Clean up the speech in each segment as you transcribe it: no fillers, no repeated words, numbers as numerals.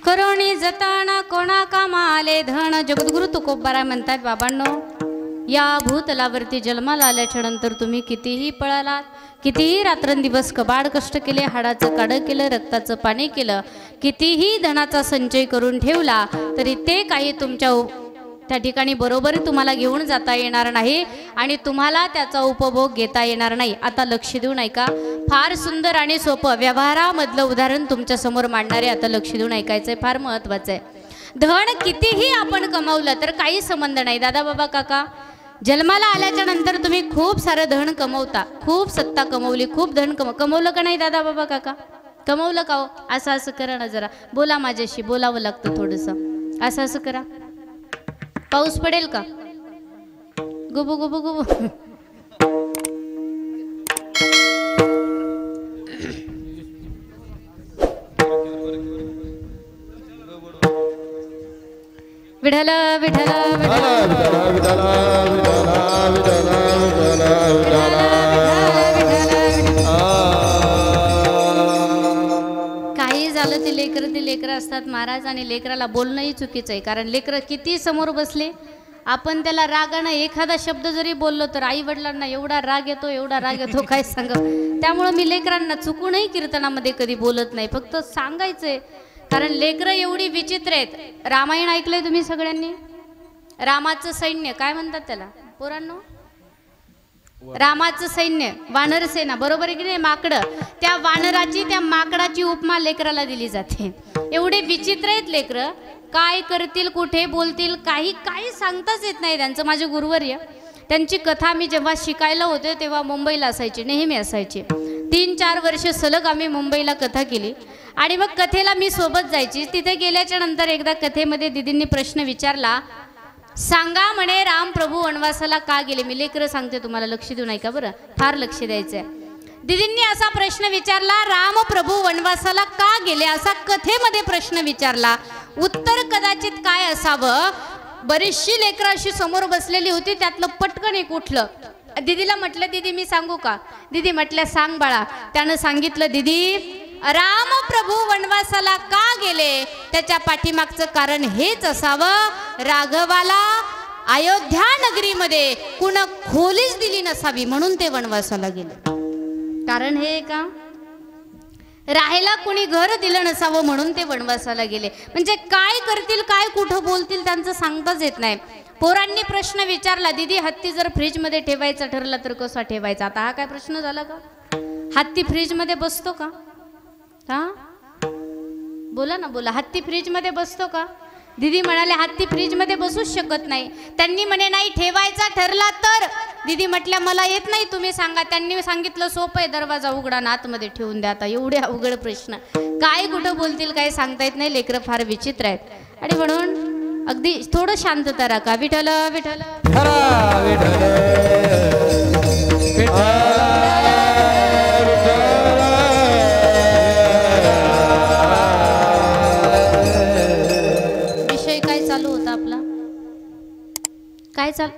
करोणी जताना कोणा कामा आले धन। जगद्गुरु तुकोबाराय म्हणतात, बाबांनो या भूतलावरती जन्माला आल्याच्या नंतर तुम्ही कितीही पळालात, कितीही रात्रंदिवस कबाड कष्ट केले, हाडाचं काढं केलं, रक्ताचं पाणी केलं, कितीही धनाचा संचय करून ठेवला तरी ते काही तुमच्या त्या ठिकाणी बरोबर तुम्हाला घेऊन जाता येणार नाही आणि तुम्हाला त्याचा उपभोग घेता येणार नाही। आता लक्ष देऊन ऐका, फार सुंदर आणि सोपं व्यवहारामधलं उदाहरण तुमच्या समोर मांडणारे आता लक्ष देऊन ऐकायचंय, फार महत्त्वाचं आहे। धन कितीही आपण कमावलं तर काही संबंध नाही। दादा बाबा काका, जन्माला आल्याच्या नंतर तुम्ही खूप सारं धन कमवता, खूप सत्ता कमवली, खूप धन कमवलं का नाही दादा बाबा काका? कमवलं का हो? असं असं करा ना, जरा बोला माझ्याशी, बोलावं लागतं थोडंसं, असं असं करा। पाऊस पडेल का? गुबू गुबू गुबू विठ्ठल विठ्ठल काही झालं ते लेकरं असतात महाराज, आणि लेकराला बोलणंही चुकीचं आहे। कारण लेकरं किती समोर बसले, आपण त्याला रागानं एखादा शब्द जरी बोललो तर आई वडिलांना एवढा राग येतो काय सांग। त्यामुळं मी लेकरांना चुकूनही कीर्तनामध्ये कधी बोलत नाही, फक्त सांगायचंय। कारण लेकरं एवढी विचित्र आहेत। रामायण ऐकलंय तुम्ही सगळ्यांनी? रामाचं सैन्य काय म्हणतात त्याला पोरांनो? रामाचं सैन्य, वानर सेना, बरोबर आहे की नाही? माकडं, त्या वानराची त्या माकडाची उपमा लेकराला दिली जाते। एवढे विचित्र आहेत लेकरं, काय करतील, कुठे बोलतील, काही सांगताच येत नाही त्यांचं। माझे गुरुवर्य, त्यांची कथा मी जेव्हा शिकायला होते तेव्हा मुंबईला असायची, नेहमी असायची। 3-4 वर्ष सलग आम्ही मुंबईला कथा केली आणि मग कथेला मी सोबत जायची। तिथे गेल्याच्या नंतर एकदा कथेमध्ये दिदींनी प्रश्न विचारला, सांगा म्हणे राम प्रभू वनवासाला का गेले? मी लेकरं सांगते तुम्हाला, लक्ष देऊ नका बरं, फार लक्ष द्यायचंय। दिदींनी असा प्रश्न विचारला, राम प्रभू वनवासाला का गेले असा कथेमध्ये प्रश्न विचारला। उत्तर कदाचित काय असावं, बरीचशी लेकरं अशी समोर बसलेली होती, त्यातलं पटकन एक उठलं। दीदीला म्हटलं, दीदी मी सांगू का? दीदी म्हटल्या सांग बाळा। त्यानं सांगितलं, दीदी राम प्रभू वनवासाला का गेले त्याच्या पाठीमागचं कारण हेच असावं, राघवाला अयोध्या नगरीमध्ये कुण खोलीच दिली नसावी म्हणून ते वनवासाला गेले। कारण हे का, राहायला कुणी घर दिलं नसावं म्हणून ते वनवासाला गेले। म्हणजे काय करतील, काय कुठं बोलतील त्यांचं सांगताच येत नाही। पोरांनी प्रश्न विचारला, दीदी हत्ती जर फ्रीज मध्ये ठेवायचा ठरला तर कसा ठेवायचा? आता हा काय प्रश्न झाला का? हत्ती फ्रीज मध्ये बसतो का? हा बोला ना, बोला, हत्ती फ्रीज मध्ये बसतो का? दीदी म्हणाले हत्ती फ्रीज मध्ये बसूच शकत नाही। त्यांनी म्हणे नाही, ठेवायचा ठरला तर? दीदी म्हटल्या मला येत नाही, तुम्ही सांगा। त्यांनी सांगितलं सोपं आहे, दरवाजा उघडा ना आतमध्ये ठेवून द्या। आता एवढे अवघड प्रश्न, काय कुठं बोलतील काय सांगता येत नाही। लेकरं फार विचित्र आहेत आणि म्हणून अगदी थोडं शांतता राखा। विठ्ठल विठ्ठल विषय काय चालू होता आपला? काय चालू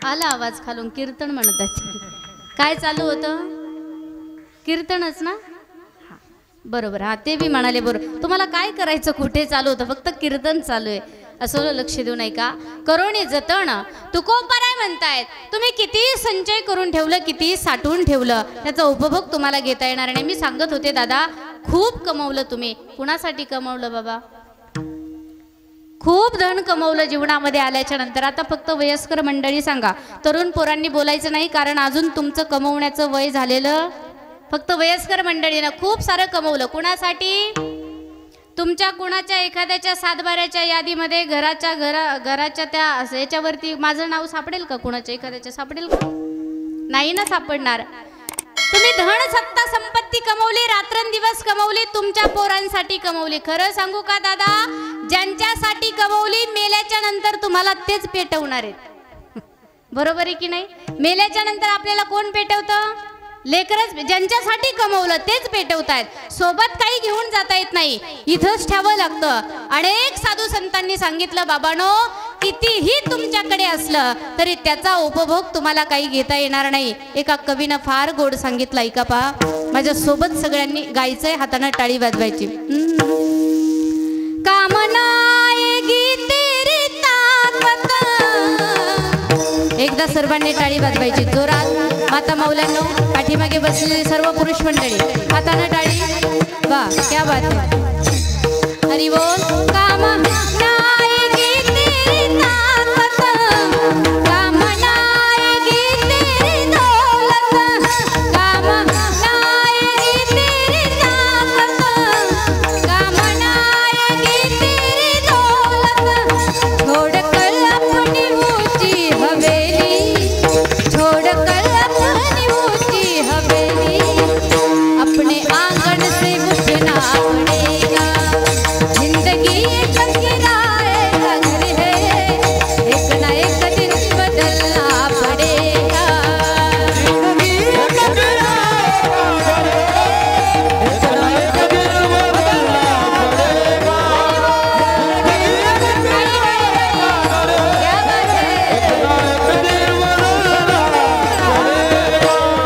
आला आवाज खालून, कीर्तन म्हणतात। काय चालू होतं? कीर्तनच ना, बरोबर। हा ते बी म्हणाले बरोबर। तुम्हाला काय करायचं, कुठे चालू होतं? फक्त कीर्तन चालू आहे असं लक्ष देऊ नये का? करोणी जतन तुकोबाराय म्हणतायत, तुम्ही कितीही संचय करून ठेवलं, कितीही साठवून ठेवलं, त्याचा उपभोग तुम्हाला घेता येणार नाही। मी सांगत होते दादा, खूप कमवलं तुम्ही, कुणासाठी कमवलं बाबा? खूप धन कमवलं जीवनामध्ये आल्याच्या नंतर। आता फक्त वयस्कर मंडळी सांगा, तरुण पोरांनी बोलायचं नाही, कारण अजून तुमचं कमवण्याचं वय झालेलं। फक्त वयस्कर मंडळीनं खूप सारं कमवलं, कुणासाठी? तुमच्या कुणाच्या एखाद्याच्या सातबाऱ्याच्या यादीमध्ये घराच्या त्या याच्यावरती माझं नाव सापडेल का? कुणाच्या एखाद्याच्या सापडेल का? नाही ना सापडणार। तुम्ही धन सत्ता संपत्ती कमवली, रात्रंदिवस कमवली, तुमच्या पोरांसाठी कमवली। खरं सांगू का दादा, ज्यांच्यासाठी कमवली मेल्याच्या नंतर तुम्हाला तेच पेटवणार आहेत, बरोबर आहे की नाही? मेल्याच्या नंतर आपल्याला कोण पेटवतं? लेकरच। ज्यांच्यासाठी कमवलं तेच पेटवतायत, सोबत काही घेऊन जाता येत नाही, इथंच ठेवावं लागतं। अनेक साधू संतांनी सांगितलं, बाबांनो कितीही तुमच्याकडे असलं तरी त्याचा उपभोग तुम्हाला काही घेता येणार नाही। एका कवीनं फार गोड सांगितलं, ऐका पहा, माझ्या सोबत सगळ्यांनी गायचंय, हाताने टाळी वाजवायची। एकदा सर्वांनी टाळी वाजवायची जोरात. माता मौल्यांनो, पाठीमागे बसलेले सर्व पुरुष मंडळी हाताने टाळी. वा, क्या बात है. हरि बोल. काम नाएगी तेरी ताकत, काम नाएगी तेरी दौलत, काम नाएगी तेरी ताकत, काम नाएगी तेरी दौलत. छोड़कर अपनी ऊंची हवेली, छोड़कर अपनी ऊंची हवेली, अपने आंगन से उठना पड़ेगा. जिंदगी एक किराए का घर है, एक ना एक दिन बदलना पड़ेगा. जिंदगी एक किराए का घर है, एक ना एक दिन बदलना पड़ेगा. क्या बात है.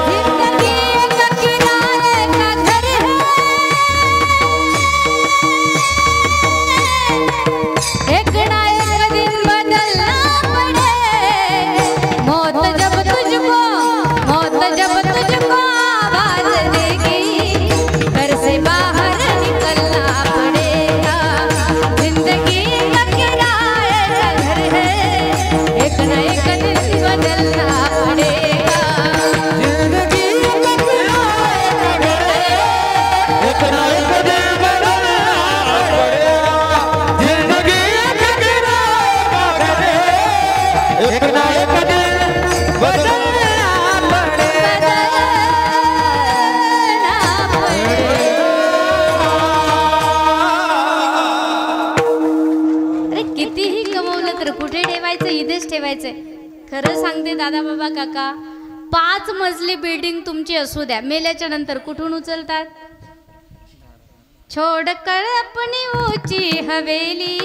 जिंदगी एक किराए का घर है, एक ना एक दिन बदलना पड़े. मौत जब तुझको, मौत जब तुझको आवाज देगी, घर से बाहर निकलना पड़ेगा. जिंदगी का किराए का घर है, एक ना एक दिन बदलना पड़ेगा. जिंदगी का किराए का घर है, एक ना एक दिन बदलना पड़ेगा. जिंदगी एक किराए का घर है, एक ना एक दिन बदलना पड़ेगा. अरे कितीही कमवलं तर कुठे ठेवायचं, इथेच ठेवायचंय. खरं सांगते दादा बाबा काका, 5 मजली बिल्डिंग तुमची असू द्या, मेल्याच्या नंतर कुठून उचलतात. छोड़कर अपनी ऊंची हवेली,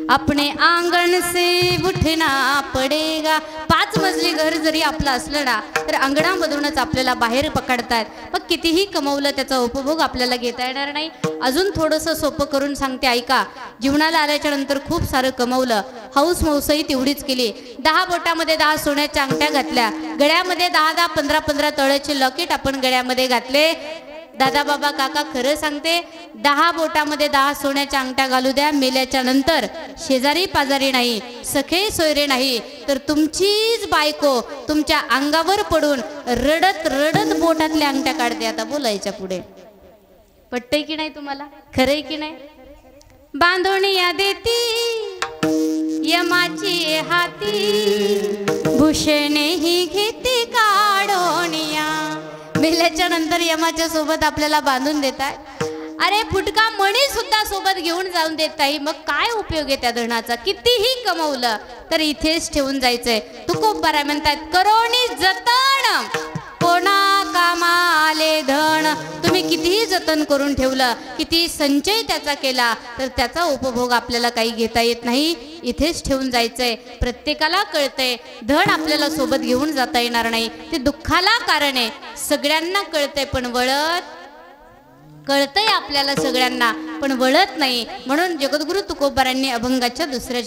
अपने आंगण से उठना पडेगा. 5 मजली घर जरी आपलं असलं ना, तर अंगणामधूनच आपल्याला बाहेर पकडतात. मग कितीही कमवलं त्याचा उपभोग आपल्याला घेता येणार नाही. अजून थोडंसं सोपं करून सांगते ऐका. जीवनाला आल्याच्या नंतर खूप सारं कमवलं, हौस मौसही तेवढीच केली. 10 बोटामध्ये 10 सोन्याच्या अंगठ्या घातल्या, गळ्यामध्ये 10-10, 15-15 तोळ्याचे लॉकेट आपण गळ्यामध्ये घातले. दादा बाबा काका खरं सांगते, 10 बोटामध्ये 10 सोन्याच्या अंगठ्या घालू द्या, मेल्याच्या नंतर शेजारी पाजारी नाही, सखे सोयरे नाही, तर तुमचीच बायको तुमच्या अंगावर पडून रडत रडत बोटातल्या अंगठ्या काढते. आता बोलायच्या पुढे पटतंय की नाही तुम्हाला, खरंय की नाही. बांधोणिया देती यमाची हाती, भूषणे ही घेती काढोनिया. मेल्याच्या नंतर यमाच्या सोबत आपल्याला बांधून देतात. अरे फुटका मणी सुद्धा सोबत घेऊन जाऊन देत नाही. मग काय उपयोग आहे त्या धनाचा. कितीही कमवलं तर इथेच ठेवून जायचंय. तुकोबाराय म्हणतात, करोनी जतन कोणा कामाले धन. तुम्ही कितीही जतन करून ठेवलं, किती संचय त्याचा केला, तर त्याचा उपभोग आपल्याला काही घेता येत नाही. इथेच ठेवून जायचंय. प्रत्येकाला कळतंय धन आपल्याला सोबत घेऊन जाता येणार नाही. ते दुःखाला कारण आहे. सगळ्यांना कळतंय पण वळत, कळतंय आपल्याला सगळ्यांना पण वळत नाही. म्हणून जगद्गुरु तुकोबारांनी अभंगाच्या दुसऱ्या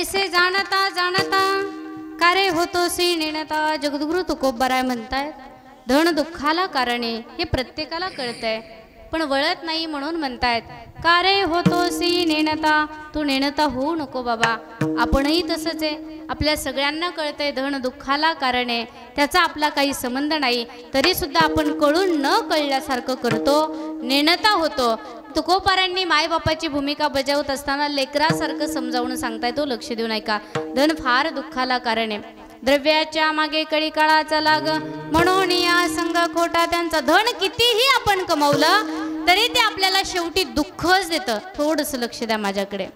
ऐसे जाणता जाणता का रे होतोसी नेणता जगद्गुरु तुकोबाराय म्हणतायत धन दुःखाला कारणे हे प्रत्येकाला कळतंय पण वळत नाही म्हणून म्हणतायत का रे होतोसी नेणता तू नेणता होऊ नको बाबा. आपणही तसंच आहे आपल्या सगळ्यांना कळतंय धन दुःखाला कारण आहे त्याचा आपला काही संबंध नाही तरी सुद्धा आपण कळून न कळल्यासारखं करतो नेणता होतो. तुकोबारांनी मायबापाची भूमिका बजावत असताना लेकरासारखं समजावून सांगताय तो लक्ष देऊन ऐका. धन फार दुःखाला कारण आहे द्रव्याच्या मागे कळी काळाचा लाग म्हणून या संग खोटा त्यांचा. धन कितीही आपण कमवलं तरी ते आपल्याला शेवटी दुःखच देतं. थोडंसं लक्ष द्या माझ्याकडे.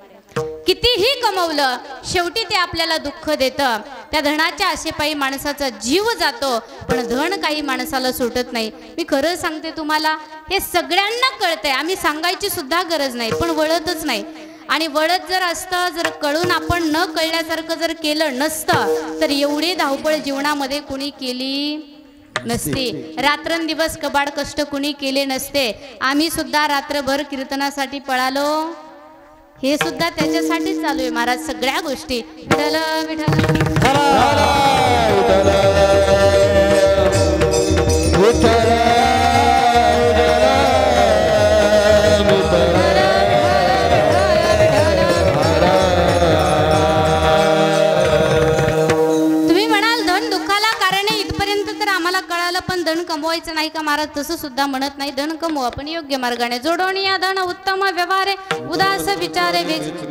कितीही कमवलं शेवटी ते आपल्याला दुःख देतं. त्या धनाच्या आशेपायी माणसाचा जीव जातो पण धन काही माणसाला सुटत नाही. मी खरं सांगते तुम्हाला हे सगळ्यांना कळतंय आम्ही सांगायची सुद्धा गरज नाही पण वळतच नाही. आणि वळत जर असतं जर कळून आपण न कळल्यासारखं जर केलं नसतं तर एवढी धावपळ जीवनामध्ये कुणी केली नसते. रात्रंदिवस कबाड कष्ट कुणी केले नसते. आम्ही सुद्धा रात्रभर कीर्तनासाठी पळालो हे सुद्धा त्याच्यासाठीच चालू आहे महाराज. सगळ्या गोष्टी विठ्ठल विठ्ठल पण धन कमवायचं नाही का महाराज तसं सुद्धा म्हणत नाही. धन कमवा पण योग्य मार्गाने जोडून या धन उत्तम व्यवहारे उदास विचारे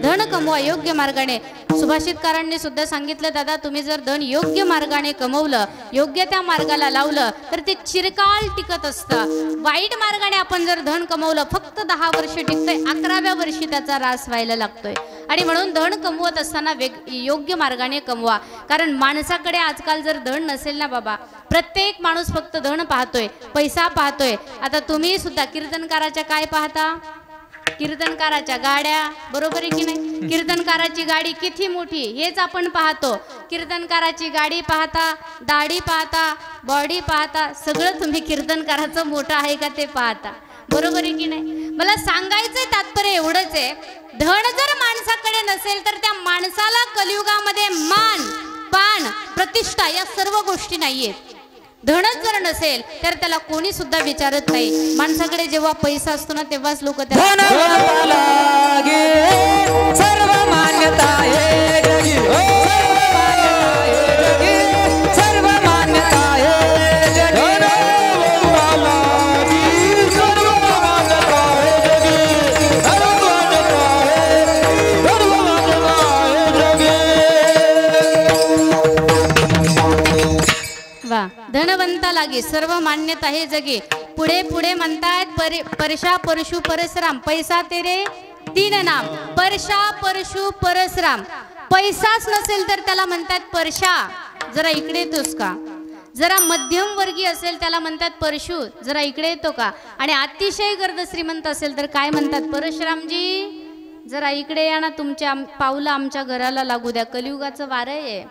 धन कमवा योग्य मार्गाने. सुभाषितकारांनी सुद्धा सांगितलं दादा तुम्ही जर धन योग्य मार्गाने कमवलं योग्य त्या मार्गाला लावलं तर ते चिरकाल टिकत असतं. वाईट मार्गाने आपण जर धन कमवलं फक्त 10 वर्ष टिकतंय 11व्या वर्षी त्याचा ऱ्हास व्हायला लागतोय. आणि म्हणून धन कमवत असताना योग्य मार्गाने कमवा. कारण माणसाकडे आजकाल जर धन नसेल ना बाबा प्रत्येक माणूस फक्त धन पाहतोय पैसा पाहतोय. आता तुम्ही सुद्धा कीर्तनकाराच्या काय पाहता कीर्तनकाराच्या गाड्या बरोबर आहे की नाही. कीर्तनकाराची गाडी किती मोठी हेच आपण पाहतो. कीर्तनकाराची गाडी पाहता दाढी पाहता बॉडी पाहता सगळं तुम्ही कीर्तनकाराचं मोठं आहे का ते पाहता बरोबर आहे की नाही. मला सांगायचंय तात्पर्य एवढंच आहे धन जर माणसाकडे नसेल तर त्या माणसाला कलियुगामध्ये मान पान प्रतिष्ठा या सर्व गोष्टी नाहीयेत. धनच जर नसेल तर त्याला कोणी सुद्धा विचारत नाही. माणसाकडे जेव्हा पैसा असतो ना तेव्हाच लोक त्याला सर्व मान्यता आहे जगी सर्व मान्यता आहे जगी वा धनवंता लागे सर्व मान्यता हे जगे. पुढे पुढे म्हणतायत परशा परशु परशुराम पैसा तेरे 3 नाम. परशा परशु परशुराम पैसाच नसेल तर त्याला म्हणतात परशा जरा इकडे येतोस का. जरा मध्यम वर्गीय असेल त्याला म्हणतात परशु जरा इकडे येतो का. आणि अतिशय गर्द श्रीमंत असेल तर काय म्हणतात परशुरामजी जरा इकडे या ना तुमच्या पाऊलं आमच्या घराला लागू द्या. कलियुगाचं वार आहे.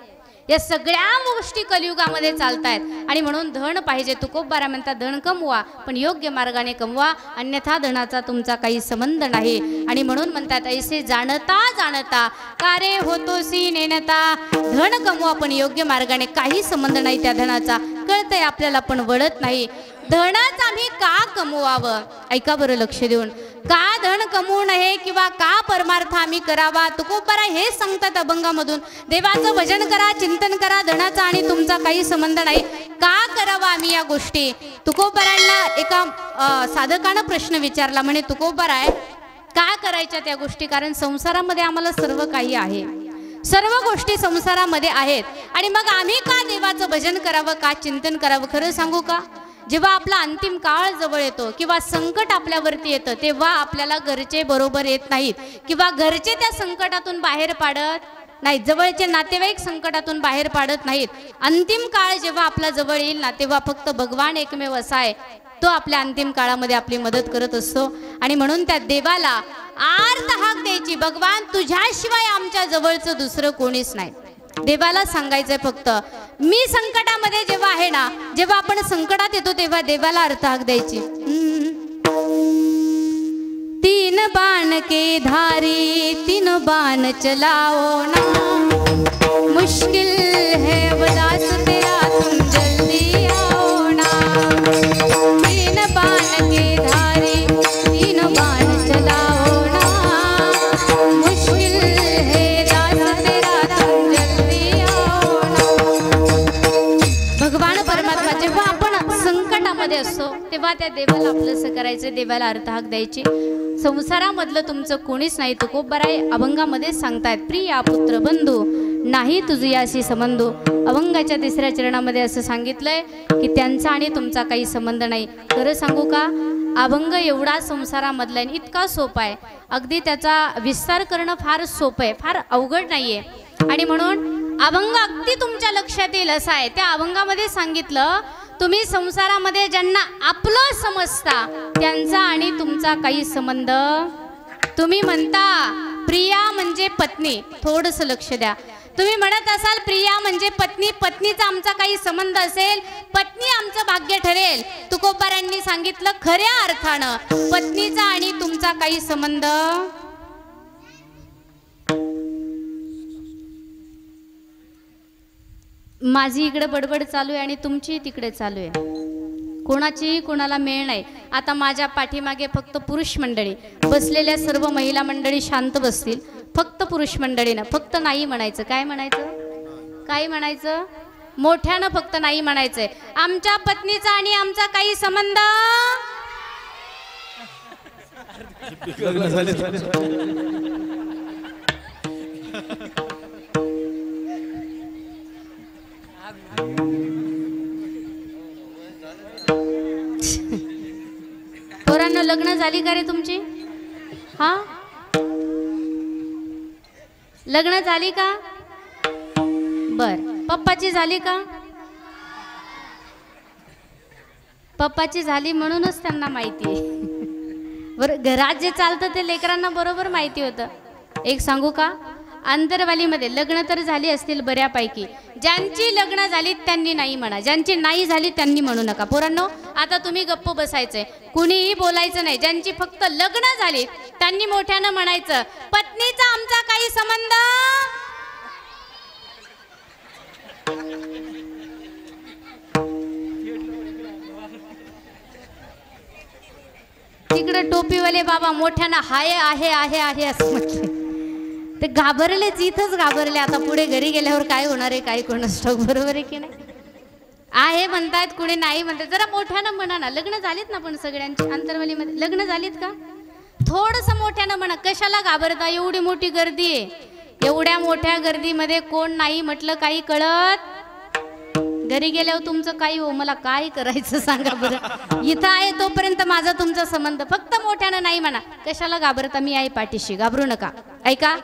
या सगळ्या गोष्टी कलियुगामध्ये चालतायत आणि म्हणून धन पाहिजे. तुकोबारा म्हणतात धन कमवा पण योग्य मार्गाने कमवा अन्यथा धनाचा तुमचा काही संबंध नाही. आणि म्हणून म्हणतात ऐसे जाणता जाणता का रे होतोसी नेणता. धन कमवा पण योग्य मार्गाने काही संबंध नाही त्या धनाचा. कळतंय आपल्याला पण वळत नाही. धनच आम्ही का कमवावं ऐका बरं लक्ष देऊन. का धन कमवू नये किंवा का परमार्थ आम्ही करावा तुकोबारा हे सांगतात अभंगामधून. देवाचं भजन करा चिंतन करा धनाचा आणि तुमचा काही संबंध नाही. का करावा आम्ही या गोष्टी. तुकोबारांना एका साधकानं प्रश्न विचारला म्हणे तुकोबारा का करायच्या त्या गोष्टी. कारण संसारामध्ये आम्हाला सर्व काही आहे सर्व गोष्टी संसारामध्ये आहेत आणि मग आम्ही का देवाचं भजन करावं का चिंतन करावं. खरं सांगू का जेव्हा आपला अंतिम काळ जवळ येतो किंवा संकट आपल्यावरती येतं तेव्हा आपल्याला घरचे बरोबर येत नाहीत किंवा घरचे त्या संकटातून बाहेर पाडत नाहीत. जवळचे नातेवाईक संकटातून बाहेर पाडत नाहीत. अंतिम काळ जेव्हा आपल्या जवळ येईल ना तेव्हा फक्त भगवान एकमेव असा आहे तो आपल्या अंतिम काळामध्ये आपली मदत करत असतो. आणि म्हणून त्या देवाला आर्त हाक द्यायची भगवान तुझ्याशिवाय आमच्या जवळचं दुसरं कोणीच नाही. देवाला सांगायचंय फक्त मी संकटामध्ये जेव्हा आहे ना जेव्हा आपण संकटात येतो तेव्हा देवाला अर्थ हाक द्यायची. 3 तीन बाण के धारी तीनों बाण चलाओ ना, मुश्किल है उदास तेरा तुम जल्दी आओ ना। तीन बाण के धारी तीनों बाण चलाओ ना, मुश्किल है उदास तेरा तुम जल्दी आओ ना। भगवान परमात्मा जेव्हा आपण संकटामध्ये असतो तेव्हा त्या देवाला आपलंसं करायचं, देवाला अर्थहाक द्यायची। संसारामधलं तुमचं कोणीच नाही, तुकोबाराय अभंगामध्ये सांगतायत, प्रिया पुत्र बंधू नाही तुझयाशी संबंध। अभंगाच्या तिसऱ्या चरणामध्ये असं सांगितलंय की त्यांचा आणि तुमचा काही संबंध नाही। खरं सांगू का, अभंग एवढा संसारामधला आहे, इतका सोपा आहे, अगदी त्याचा विस्तार करणं फार सोपं आहे, फार अवघड नाहीये। आणि म्हणून अभंग अगदी तुमच्या लक्षात येईल असा आहे। त्या अभंगामध्ये सांगितलं, तुम्ही संसारामध्ये ज्यांना आपलं समजता त्यांचा आणि तुमचा काही संबंध। तुम्ही म्हणता प्रिया म्हणजे पत्नी, थोडंसं लक्ष द्या। तुम्ही म्हणत असाल प्रिया म्हणजे पत्नी, पत्नीचा आमचा काही संबंध असेल, पत्नी आमचं भाग्य ठरेल। तुकोबारांनी सांगितलं खऱ्या अर्थानं पत्नीचा आणि तुमचा काही संबंध। माझी इकडे बडबड चालू आहे आणि तुमची तिकडे चालू आहे, कोणाची कोणाला मेळ नाही। आता माझ्या पाठीमागे फक्त पुरुष मंडळी बसलेल्या, सर्व महिला मंडळी शांत बसतील, फक्त पुरुष मंडळीनं फक्त नाही म्हणायचं। काय म्हणायचं? काय म्हणायचं? मोठ्यानं फक्त नाही म्हणायचंय। आमच्या पत्नीचा आणि आमचा काही संबंध। पोरांनो लग्न झाली का रे तुमची? हा, लग्न झाली का? बर, पप्पाची झाली का? पप्पाची झाली म्हणूनच त्यांना माहिती आहे। बरं, घरात जे चालतं ते लेकरांना बरोबर माहिती होतं। एक सांगू का, आंतरवालीमध्ये लग्न तर झाली असतील बऱ्यापैकी, ज्यांची लग्न झाली त्यांनी नाही म्हणा, ज्यांची नाही झाली त्यांनी म्हणू नका। पोरांनो आता तुम्ही गप्प बसायचंय, कुणीही बोलायचं नाही। ज्यांची फक्त लग्न झाली त्यांनी मोठ्यानं म्हणायचं, पत्नीचा आमचा काही संबंध। तिकडे टोपीवाले बाबा मोठ्यानं हाय आहे आहे आहे असं म्हटलं, ते घाबरलेच, इथंच घाबरले। आता पुढे घरी गेल्यावर काय होणार आहे काय कोणास ठाऊक, बरोबर आहे की नाही? आहे म्हणतात, कुणी नाही म्हणतात, जरा मोठ्यानं म्हणा ना। लग्न झालीत ना पण सगळ्यांची अंतरवालीमध्ये लग्न झालीत का? थोडंसं मोठ्यानं म्हणा, कशाला घाबरता? एवढी मोठी गर्दी आहे, एवढ्या मोठ्या गर्दीमध्ये कोण नाही म्हटलं काही कळत? घरी गेल्यावर तुमचं काही हो, मला काय करायचं सांगा बरं? इथं आहे तोपर्यंत माझा तुमचा संबंध, फक्त मोठ्यानं नाही म्हणा। कशाला घाबरता? मी आहे पाठीशी, घाबरू नका। ऐका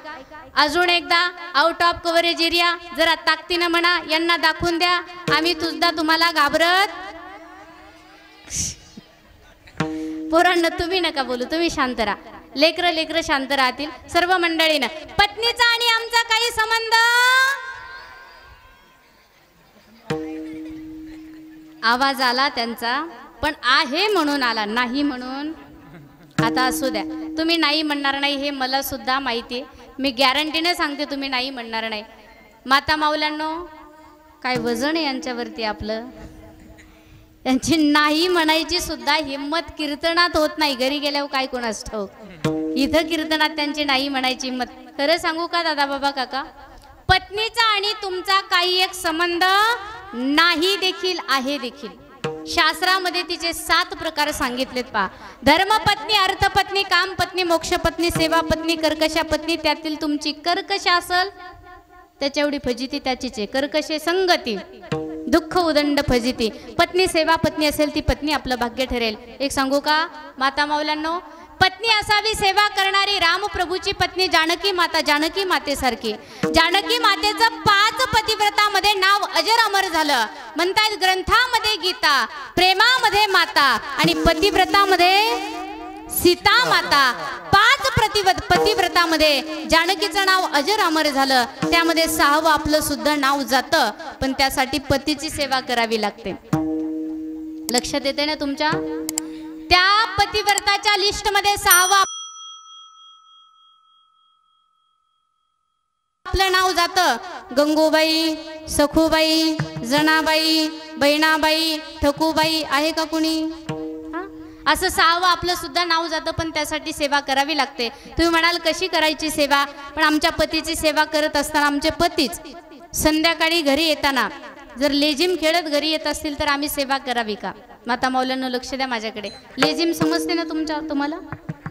अजून एकदा, आउट ऑफ कव्हरेज एरिया जरा ताकदीनं म्हणा, यांना दाखवून द्या आम्ही सुद्धा तुम्हाला घाबरत। पोरांना तुम्ही नका बोलू, तुम्ही शांत राहा, लेकरं शांत राहतील। सर्व मंडळीनं पत्नीचा आणि आमचा काही संबंध। आवाज आला त्यांचा, पण आहे म्हणून आला, नाही म्हणून। आता असू द्या, तुम्ही नाही म्हणणार नाही हे मला सुद्धा माहिती आहे, मी गॅरंटीने सांगते तुम्ही नाही म्हणणार नाही। माता माऊल्यांनो, काय वजन आहे यांच्यावरती आपलं, त्यांची नाही म्हणायची सुद्धा हिम्मत कीर्तनात होत नाही। घरी गेल्यावर काय कोणास ठाऊक, इथं कीर्तनात त्यांची नाही म्हणायची हिम्मत। खरं सांगू का दादा बाबा काका, पत्नीचा आणि तुमचा काही एक संबंध नाही देखील आहे देखील। शास्त्रामध्ये तिचे 7 प्रकार सांगितलेत पहा, धर्मपत्नी, अर्थपत्नी, कामपत्नी, मोक्षपत्नी, सेवापत्नी, कर्कशा पत्नी। त्यातील तुमची कर्कश असेल त्याच्या एवढी फजिती त्याचीच आहे, कर्कशे संगती दुःख उदंड फजिती। पत्नी सेवा पत्नी असेल ती पत्नी आपलं भाग्य ठरेल। एक सांगू का माता माऊल्यांनो, पत्नी असावी सेवा करणारी, रामप्रभूची पत्नी जानकी माता, जानकी मातेसारखी। जानकी मातेचं 5 पतिव्रतामध्ये नाव अजर अमर झालं, म्हणतात ग्रंथामध्ये गीता, प्रेमामध्ये माता आणि पतिव्रतामध्ये सीता माता। 5 पतिव्रतामध्ये जानकीचं नाव अजर अमर झालं, त्यामध्ये 6वं आपलं सुद्धा नाव जातं, पण त्यासाठी पतीची सेवा करावी लागते। लक्षात येते ना तुमच्या? त्या पतिव्रताच्या लिस्ट मध्ये 6वा आपलं नाव जातं. गंगूबाई, सखूबाई, जनाबाई, बहिणाबाई, ठकूबाई आहे का कुणी? असं 6वं आपलं सुद्धा नाव जातं, पण त्यासाठी सेवा करावी लागते. तुम्ही म्हणाल कशी करायची सेवा? पण आमच्या पतीची सेवा करत असताना आमचे पतीच संध्याकाळी घरी येताना जर लेझिम खेळत घरी येत असतील तर आम्ही सेवा करावी का? माता मौल्यांना लक्ष द्या माझ्याकडे. लेझिम समजते ना तुम्हाला?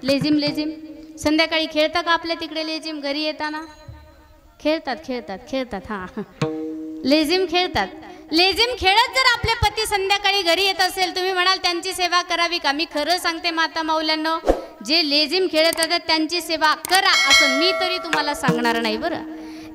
लेझिम संध्याकाळी खेळता का आपल्या तिकडे लेझिम घरी येताना? खेळतात हां, लेझिम खेळतात. लेझिम खेळत जर आपले पती संध्याकाळी घरी येत असेल, तुम्ही म्हणाल त्यांची सेवा करावी का? मी खरं सांगते माता मौल्यांनो, जे लेझिम खेळत आहेत त्यांची सेवा करा असं मी तरी तुम्हाला सांगणार नाही बरं.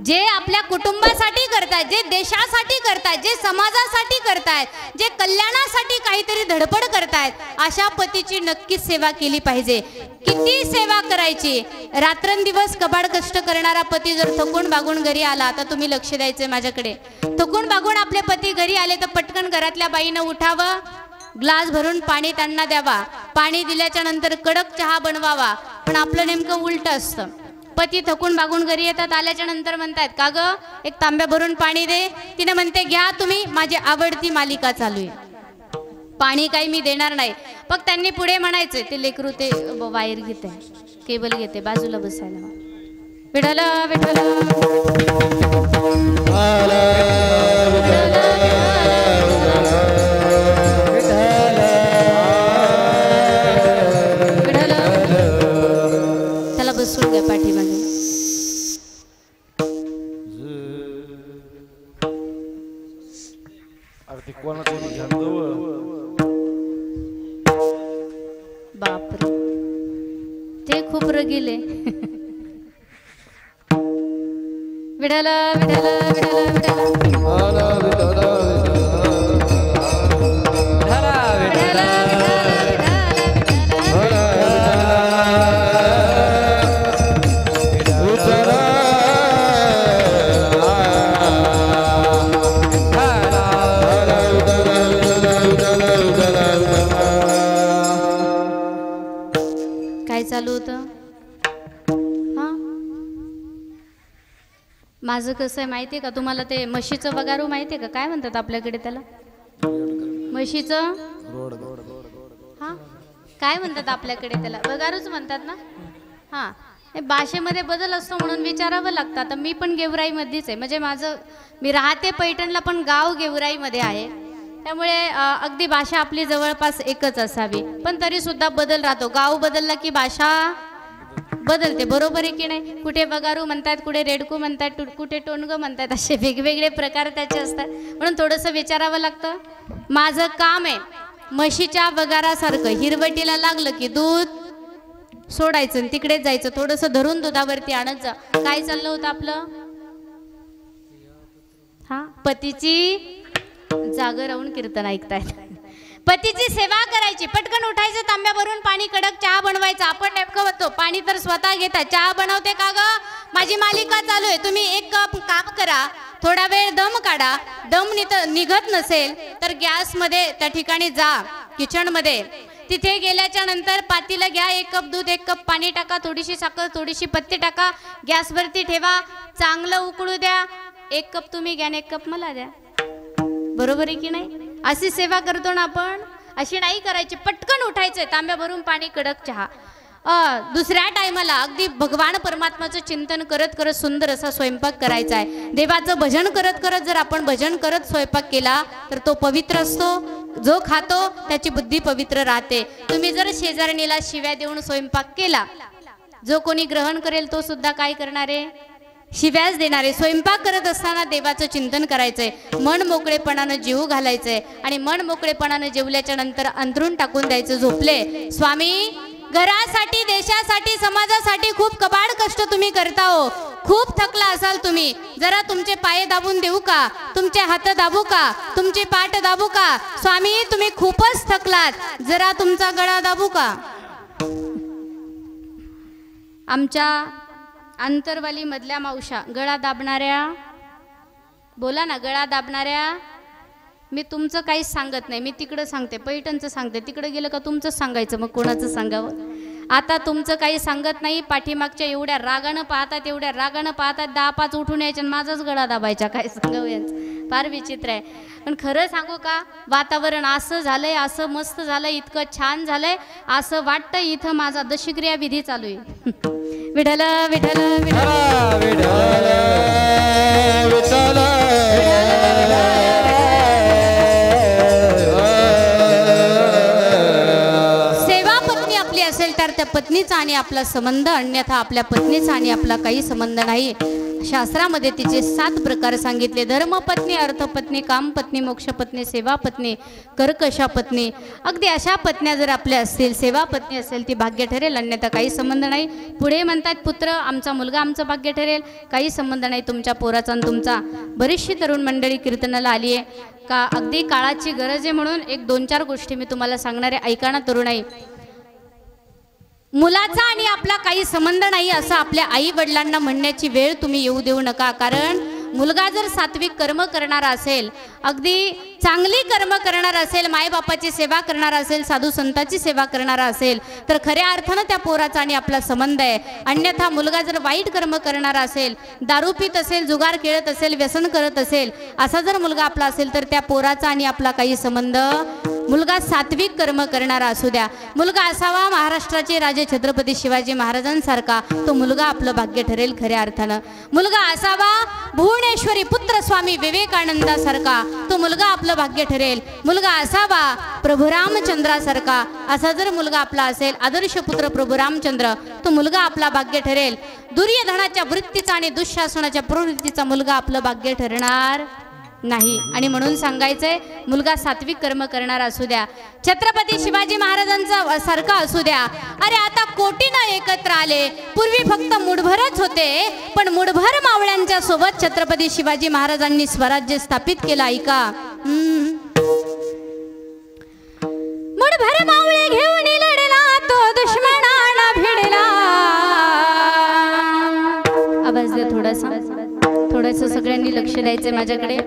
जे आपल्या कुटुंबासाठी करतायत, जे देशासाठी करतायत, जे समाजासाठी करतायत, जे कल्याणासाठी काहीतरी धडपड करतायत, अशा पतीची नक्कीच सेवा केली पाहिजे. किती सेवा करायची? रात्रंदिवस कबाड कष्ट करणारा पती जर थकून बागून घरी आला तर तुम्ही लक्ष द्यायचंय माझ्याकडे. थकून बागून आपले पती घरी आले तर पटकन घरातल्या बाईनं उठावं, ग्लास भरून पाणी त्यांना द्यावा. पाणी दिल्याच्या नंतर कडक चहा बनवावा. पण आपलं नेमकं उलट असतं. पती थकून बागून घरी येतात, आल्याच्या नंतर म्हणतात का ग एक तांब्या भरून पाणी दे. तिने म्हणते घ्या तुम्ही, माझी आवडती मालिका चालू आहे, पाणी काही मी देणार नाही. मग त्यांनी पुढे म्हणायचे, ते लेकरू ते वायर घेते, केबल घेते, बाजूला बसायला. विठ्ठल विठ्ठल त्याला बसून घ्या पाठीमागे. बापरे, ते खूप रगिले. विठ्ठल विठ्ठल विठ्ठल काय चालू होतं? हा, माझं कसं आहे माहिती आहे का तुम्हाला? ते म्हशीचं वगारू माहिती आहे का? काय म्हणतात आपल्याकडे त्याला? म्हशीचं हा, काय म्हणतात आपल्याकडे त्याला? वगारूच म्हणतात ना. हा, भाषेमध्ये बदल असतो म्हणून विचारावं लागतं. आता मी पण गेवराईमध्येच आहे, म्हणजे मी राहते पैठणला पण गाव गेवराईमध्ये आहे. त्यामुळे अगदी भाषा आपली जवळपास एकच असावी, पण तरी सुद्धा बदल राहतो. गाव बदलला की भाषा बदलते, बरोबर आहे की नाही? कुठे वगारू म्हणतात, कुठे रेडकू म्हणतात, कुठे टोनग म्हणतात, असे वेगवेगळे प्रकार त्याचे असतात. म्हणून थोडंसं विचारावं लागतं. माझं काम आहे म्हशीच्या वगारासारखं, हिरवटीला लागलं की दूध सोडायचं आणि तिकडेच जायचं, थोडंसं धरून दुधावरती आणत जा. काय चाललं होतं आपलं? हा, पतीची जागर राहून कीर्तन ऐकतायत. पतीची सेवा करायची, पटकन उठायचं, तांब्या भरून पाणी, कडक चहा बनवायचा. आपण नेमकं होतो, पाणी तर स्वतः घेता. चहा बनवते का ग? माझी मालिका चालू आहे. तुम्ही एक कप काम करा, थोडा वेळ दम काढा. दम निघत नसेल तर गॅसमध्ये त्या ठिकाणी जा, किचनमध्ये. तिथे गेल्याच्या नंतर पातीला घ्या, 1 कप दूध, 1 कप पाणी टाका, थोडीशी साखर, थोडीशी पत्ती टाका, गॅसवरती ठेवा, चांगलं उकळू द्या. 1 कप तुम्ही घ्या, 1 कप मला द्या. बरोबर आहे की नाही? अशी सेवा करतो ना आपण. अशी नाही करायची, पटकन उठायचंय, तांब्या भरून पाणी, कडक चहा. दुसऱ्या टायमाला अगदी भगवान परमात्माचं चिंतन करत करत सुंदर असा स्वयंपाक करायचा आहे. देवाचं भजन करत करत जर आपण भजन करत स्वयंपाक केला तर तो पवित्र असतो. जो खातो त्याची बुद्धी पवित्र राहते. तुम्ही जर शेजारणीला शिव्या देऊन स्वयंपाक केला, जो कोणी ग्रहण करेल तो सुद्धा काय करणार आहे? शिव्याच देणारे. स्वयंपाक करत असताना देवाचं चिंतन करायचंय, मन मोकळेपणानं जीव घालायचंय आणि मन मोकळेपणानं जेवल्याच्या नंतर अंथरूण टाकून द्यायचं. झोपले स्वामी, घरासाठी, देशासाठी, समाजासाठी खूप कबाड कष्ट तुम्ही करता हो. खूप थकला असाल तुम्ही. जरा तुमचे पाय दाबून देऊ का? तुमचे हात दाबू का? तुमची पाठ दाबू का? स्वामी तुम्ही खूपच थकलात, जरा तुमचा गळा दाबू का? आमच्या अंतरवाली मधल्या मावशा गळा दाबणाऱ्या, बोला ना, गळा दाबणाऱ्या. मी तुमचं काहीच सांगत नाही, मी तिकडं सांगते, पैठणचं सांगते. तिकडं गेलं का तुमचंच सांगायचं, मग कोणाचं सांगावं? आता तुमचं काही सांगत नाही, पाठीमागच्या एवढ्या रागानं पाहतात 10-5 उठून यायच्या आणि माझाच गळा दाबायचा. काय सांगावं यांचं, फार विचित्र आहे. पण खरं सांगू का, वातावरण असं झालंय, असं मस्त झालंय, इतकं छान झालंय, असं वाटतं इथं माझा दशक्रिया विधी चालू आहे. विठ्ठल विठ्ठल विठ्ठल विठ्ठल विठ्ठल असेल तर त्या पत्नीचा आणि आपला संबंध, अन्यथा आपल्या पत्नीचा आणि आपला काही संबंध नाही. शास्त्रामध्ये तिचे 7 प्रकार सांगितले. धर्मपत्नी, अर्थपत्नी, कामपत्नी, मोक्षपत्नी, सेवापत्नी, कर्कशा पत्नी. अगदी अशा पत्न्या जर आपल्या असतील, सेवापत्नी असेल ती भाग्य ठरेल, अन्यथा काही संबंध नाही. पुढे म्हणतात पुत्र आमचा मुलगा आमचं भाग्य ठरेल, काही संबंध नाही तुमच्या पोराचा आणि तुमचा. बरीचशी तरुण मंडळी कीर्तनाला आली आहे का, अगदी काळाची गरज आहे म्हणून 1-2-4 गोष्टी मी तुम्हाला सांगणार आहे, ऐका ना तरुणाई. मुलाचा आणि आपला काही संबंध नाही असं आपल्या आई वडिलांना म्हणण्याची वेळ तुम्ही येऊ देऊ नका. कारण मुलगा जर सात्विक कर्म करणारा असेल, अगदी चांगली कर्म करणारा असेल, मायबापाची सेवा करणारा असेल, साधू संतांची सेवा करणारा असेल, तर खऱ्या अर्थानं त्या पोराचा आणि आपला संबंध आहे. अन्यथा मुलगा जर वाईट कर्म करणारा असेल, दारू पीत असेल, जुगार खेळत असेल, व्यसन करत असेल, असा जर मुलगा आपला असेल तर त्या पोराचा आणि आपला काही संबंध. मुलगा सात्विक कर्म करणारा असू द्या. मुलगा असावा महाराष्ट्राचे राजे छत्रपती शिवाजी महाराजांसारखा, तो मुलगा आपलं भाग्य ठरेल खऱ्या अर्थानं. मुलगा असावा भुवनेश्वरी पुत्र स्वामी विवेकानंदासारखा, तो मुलगा आपलं भाग्य ठरेल. मुलगा असावा प्रभू रामचंद्रासारखा, असा जर मुलगा आपला असेल, आदर्श पुत्र प्रभू रामचंद्र, तो मुलगा आपला भाग्य ठरेल. दुर्योधनाच्या वृत्तीचा आणि दुःशासनाच्या प्रवृत्तीचा मुलगा आपलं भाग्य ठरणार नाही. आणि म्हणून सांगायचंय, मुलगा सात्विक कर्म करणारा असू द्या, छत्रपती शिवाजी महाराजांचा सारखा असू द्या. अरे आता कोटीनं एकत्र आले, पूर्वी फक्त मुठभरच होते, पण मुठभर मावळ्यांच्या सोबत छत्रपती शिवाजी महाराजांनी स्वराज्य स्थापित केलं. ऐका, मुठभर मावळे घेऊन लढला तो दुश्मनाला भिडला. आवाज द्या थोडंसं सगळ्यांनी लक्ष द्यायचंय माझ्याकडे.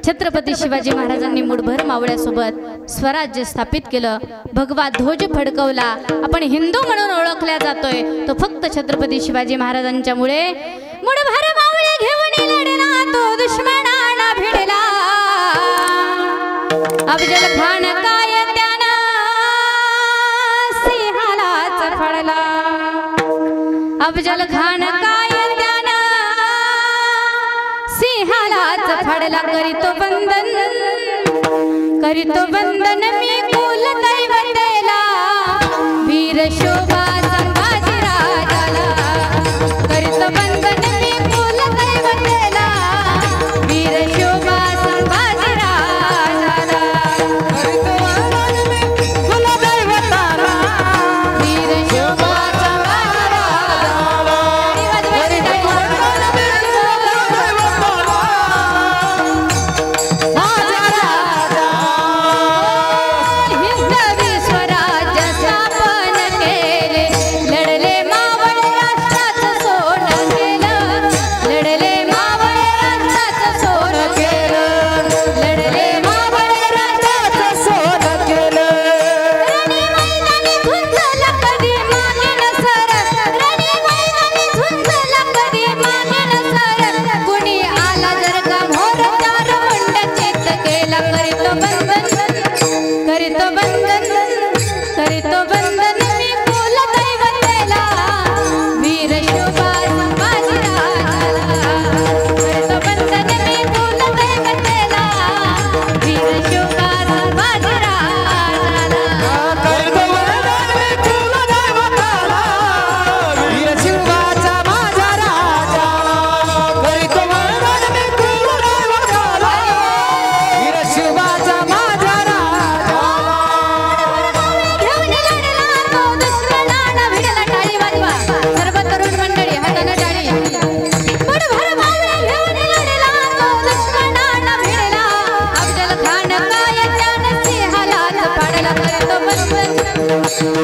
छत्रपती शिवाजी महाराजांनी मुठभर मावळ्यासोबत स्वराज्य स्थापित केलं, भगवा ध्वज फडकवला. आपण हिंदू म्हणून ओळखल्या जातोय तो फक्त छत्रपती शिवाजी महाराजांच्यामुळे. मुठभर मावळे घेऊन लढला तो दुश्मनाला भिडला. अफजल खान काय त्यानं सिंहालाच फळला. अफजल खान काय फडला. करीतो बंधन मी कुल दैवतेला, वीर शोभा संभाजी राजाला. करीतो बंधन मी कुल दैवतेला, वीर शोभा संभाजी राजाला. करीतो बंधन मी कुल दैवताला, वीर शोभा संभाजी राजाला.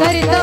करीतो